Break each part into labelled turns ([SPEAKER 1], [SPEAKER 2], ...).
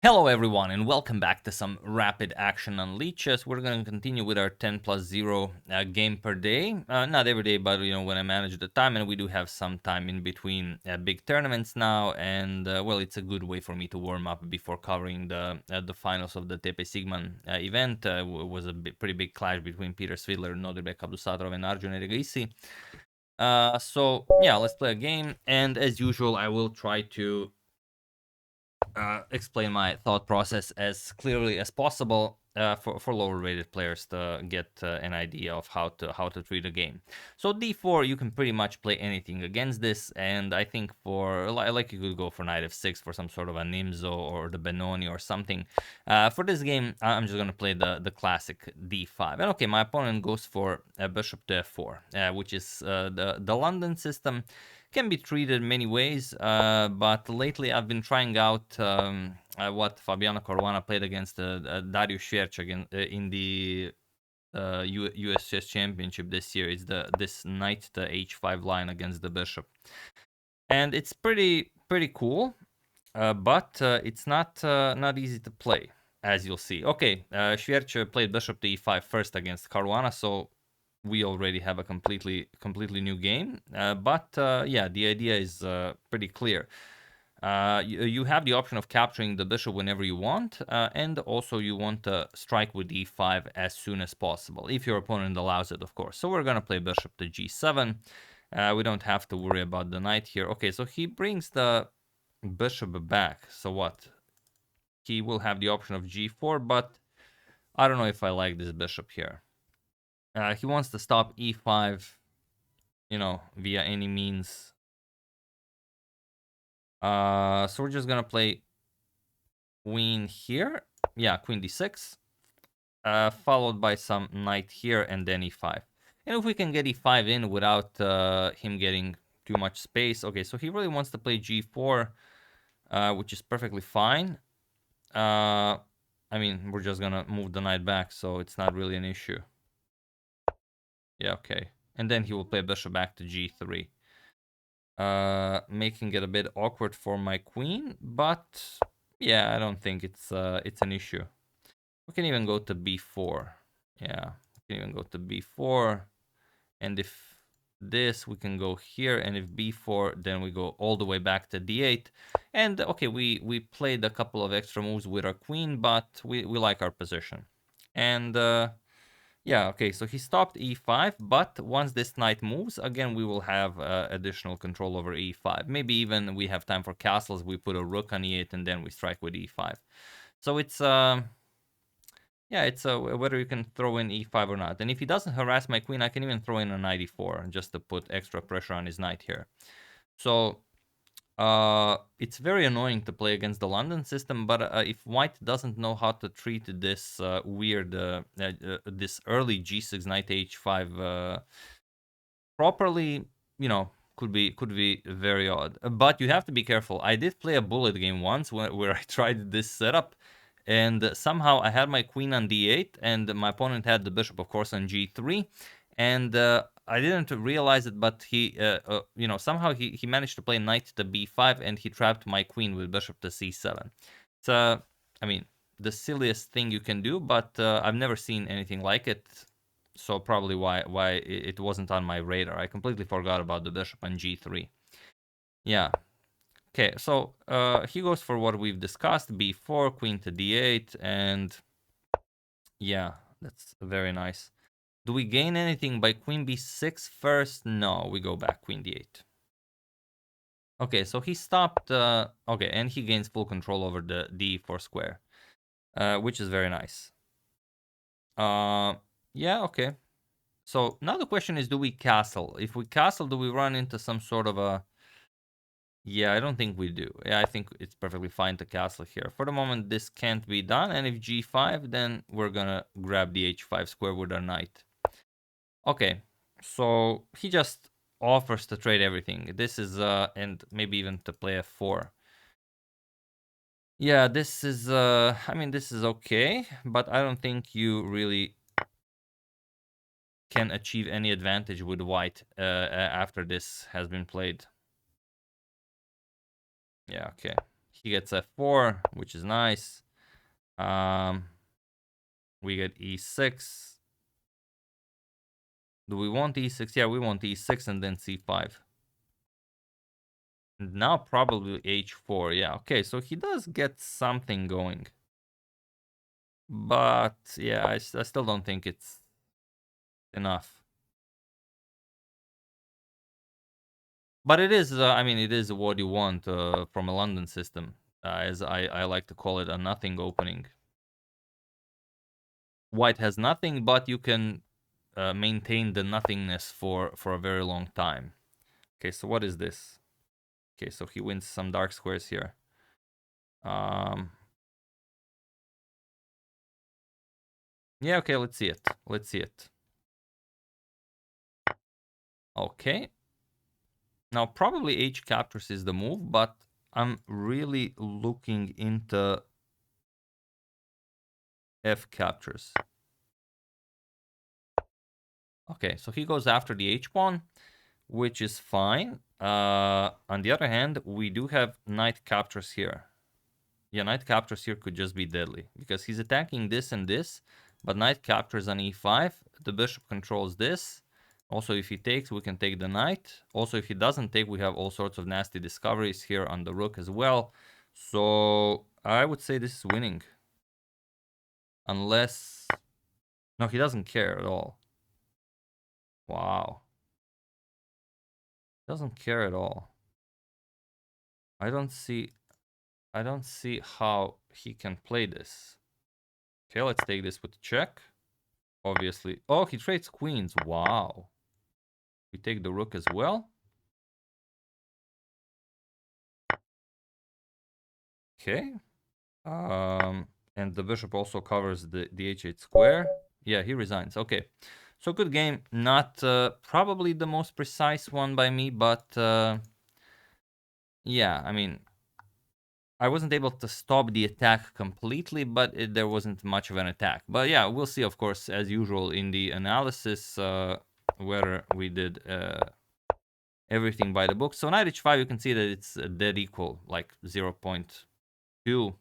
[SPEAKER 1] Hello everyone and welcome back to some rapid action on leeches. We're going to continue with our 10+0 game per day. Not every day, but when I manage the time, and we do have some time in between big tournaments now, and well, it's a good way for me to warm up before covering the finals of the Tepe Sigman event. It was a pretty big clash between Peter Svidler, Nodirbek Abdusatov, and Arjun Erigaisi. So yeah, let's play a game, and as usual, I will try to explain my thought process as clearly as possible for lower rated players to get an idea of how to treat a game. So d4, you can pretty much play anything against this, and I think for like you could go for knight f6 for some sort of a Nimzo or the Benoni or something. For this game, I'm just gonna play the classic d5. And okay, my opponent goes for bishop to f4, which is the London system. Can be treated many ways, but lately I've been trying out what Fabiano Caruana played against Darius Sverch in the US Chess Championship this year. It's this knight to h5 line against the bishop, and it's pretty cool, but it's not easy to play, as you'll see. Okay, Sverch played bishop to e5 first against Caruana, so we already have a completely new game. But yeah, the idea is pretty clear. You have the option of capturing the bishop whenever you want, and also you want to strike with e5 as soon as possible, if your opponent allows it, of course. So we're gonna play bishop to g7. We don't have to worry about the knight here. Okay, so he brings the bishop back. So what? He will have the option of g4, but I don't know if I like this bishop here. He wants to stop e5, via any means. So we're just gonna play queen here. Yeah, queen d6, followed by some knight here, and then e5. And if we can get e5 in without him getting too much space. Okay, so he really wants to play g4, which is perfectly fine. I mean, we're just gonna move the knight back, so it's not really an issue. Yeah, okay. And then he will play bishop back to g3. Making it a bit awkward for my queen, but yeah, I don't think it's an issue. We can even go to b4. Yeah, we can even go to b4, and if this, we can go here, and if b4, then we go all the way back to d8. And okay, we played a couple of extra moves with our queen, but we like our position. And yeah, okay, so he stopped e5, but once this knight moves, again, we will have additional control over e5. Maybe even we have time for castles, we put a rook on e8, and then we strike with e5. So it's, yeah, it's whether you can throw in e5 or not. And if he doesn't harass my queen, I can even throw in a knight e4, just to put extra pressure on his knight here. So it's very annoying to play against the London system, but if white doesn't know how to treat this weird, this early g6 knight h5 properly, could be very odd. But you have to be careful. I did play a bullet game once where I tried this setup, and somehow I had my queen on d8, and my opponent had the bishop, of course, on g3, and I didn't realize it, but he, somehow he managed to play knight to b5, and he trapped my queen with bishop to c7. It's, I mean, the silliest thing you can do, but I've never seen anything like it, so probably why it wasn't on my radar. I completely forgot about the bishop on g3. Yeah. Okay, so he goes for what we've discussed, b4, queen to d8, and yeah, that's very nice. Do we gain anything by queen b6 first? No, we go back queen d8. Okay, so he stopped, okay, and he gains full control over the d4 square, which is very nice. Yeah, okay. So now the question is, do we castle? If we castle, do we run into some sort of a... Yeah, I don't think we do. Yeah, I think it's perfectly fine to castle here. For the moment, this can't be done, and if g5, then we're gonna grab the h5 square with our knight. Okay, so he just offers to trade everything. This is, and maybe even to play f4. Yeah, this is, I mean, this is okay, but I don't think you really can achieve any advantage with white after this has been played. Yeah, okay. He gets f4, which is nice. We get e6. Do we want e6? Yeah, we want e6 and then c5. And now probably h4. Yeah, okay, so he does get something going. But yeah, I still don't think it's enough. But it is, I mean, it is what you want from a London system, as I like to call it, a nothing opening. White has nothing, but you can maintain the nothingness for a very long time. Okay, so what is this? Okay, so he wins some dark squares here. Yeah, okay, let's see it. Let's see it. Okay. Now, probably H captures is the move, but I'm really looking into F captures. Okay, so he goes after the H pawn, which is fine. On the other hand, we do have knight captures here. Yeah, knight captures here could just be deadly, because he's attacking this and this, but knight captures on e5. The bishop controls this. Also, if he takes, we can take the knight. Also, if he doesn't take, we have all sorts of nasty discoveries here on the rook as well. So I would say this is winning. Unless... No, he doesn't care at all. Wow. Doesn't care at all. I don't see how he can play this. Okay, let's take this with check. Obviously. Oh, he trades queens. Wow. We take the rook as well. Okay. And the bishop also covers the h8 square. Yeah, he resigns. Okay. So good game. Not probably the most precise one by me, but yeah, I mean, I wasn't able to stop the attack completely, but there wasn't much of an attack. But yeah, we'll see, of course, as usual in the analysis, whether we did everything by the book. So knight h5, you can see that it's dead equal, like 0.2,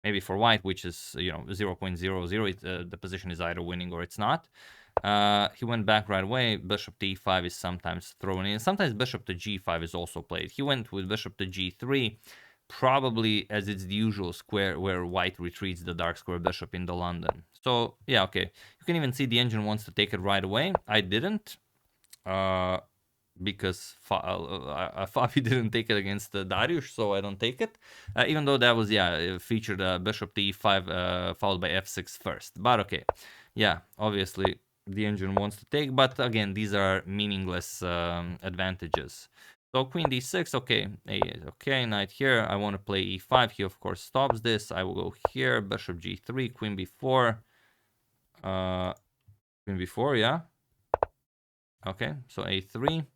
[SPEAKER 1] maybe for white, which is, you know, 0.00. The position is either winning or it's not. He went back right away. Bishop to e5 is sometimes thrown in. Sometimes bishop to g5 is also played. He went with bishop to g3, probably as it's the usual square where white retreats the dark square bishop into London. So yeah, okay. You can even see the engine wants to take it right away. I didn't. Because Fabi didn't take it against Darius, so I don't take it. Even though that was, yeah, featured bishop to e5 followed by f6 first. But okay, yeah, obviously the engine wants to take, but again, these are meaningless advantages. So queen d6, okay, okay, knight here. I want to play e5. He, of course, stops this. I will go here, bishop g3, queen b4. Queen b4, yeah. Okay, so a3.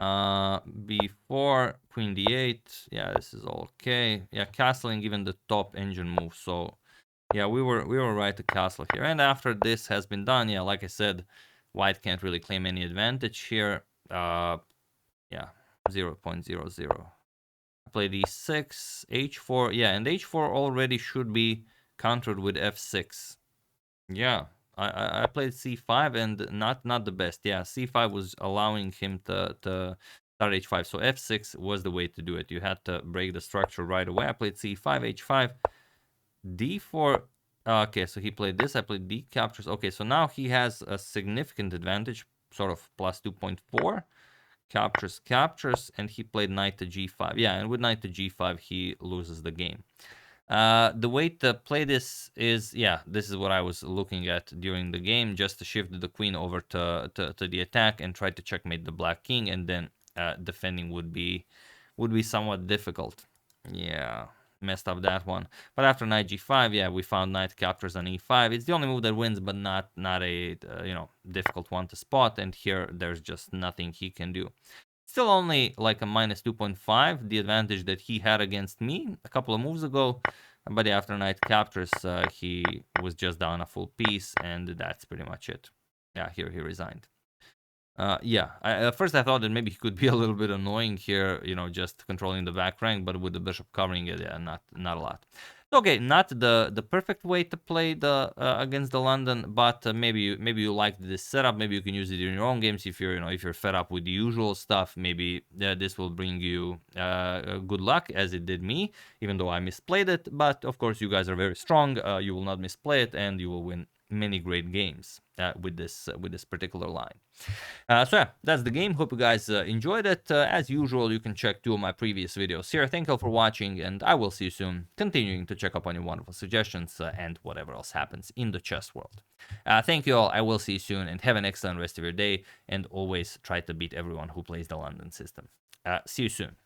[SPEAKER 1] B4, queen d8. Yeah, this is all okay. Yeah, castling even the top engine move. So yeah, we were right to castle here. And after this has been done, yeah, like I said, white can't really claim any advantage here. Yeah, 0.00. Play d6, h4. Yeah, and h4 already should be countered with f6. Yeah, I played c5 and not the best. Yeah, c5 was allowing him to start h5. So f6 was the way to do it. You had to break the structure right away. I played c5, h5, d4. Okay, so he played this. I played d captures. Okay, so now he has a significant advantage, sort of plus 2.4. Captures, and he played knight to g5. Yeah, and with knight to g5, he loses the game. The way to play this is, yeah, this is what I was looking at during the game, just to shift the queen over to the attack and try to checkmate the black king, and then defending would be somewhat difficult. Yeah, messed up that one. But after knight g5, yeah, we found knight captures on e5. It's the only move that wins, but not a you know, difficult one to spot, and here there's just nothing he can do. Still only like a minus 2.5, the advantage that he had against me a couple of moves ago. But after knight captures, he was just down a full piece, and that's pretty much it. Yeah, here he resigned. Yeah, at first I thought that maybe he could be a little bit annoying here, you know, just controlling the back rank, but with the bishop covering it, yeah, not a lot. Okay, not the perfect way to play the against the London, but maybe you like this setup. Maybe you can use it in your own games if you're, you know, if you're fed up with the usual stuff. Maybe this will bring you good luck, as it did me, even though I misplayed it. But of course, you guys are very strong. You will not misplay it, and you will win many great games with this particular line. So yeah, that's the game. Hope you guys enjoyed it. As usual, you can check 2 of my previous videos here. Thank you all for watching, and I will see you soon, continuing to check up on your wonderful suggestions and whatever else happens in the chess world. Thank you all. I will see you soon, and have an excellent rest of your day, and always try to beat everyone who plays the London system. See you soon.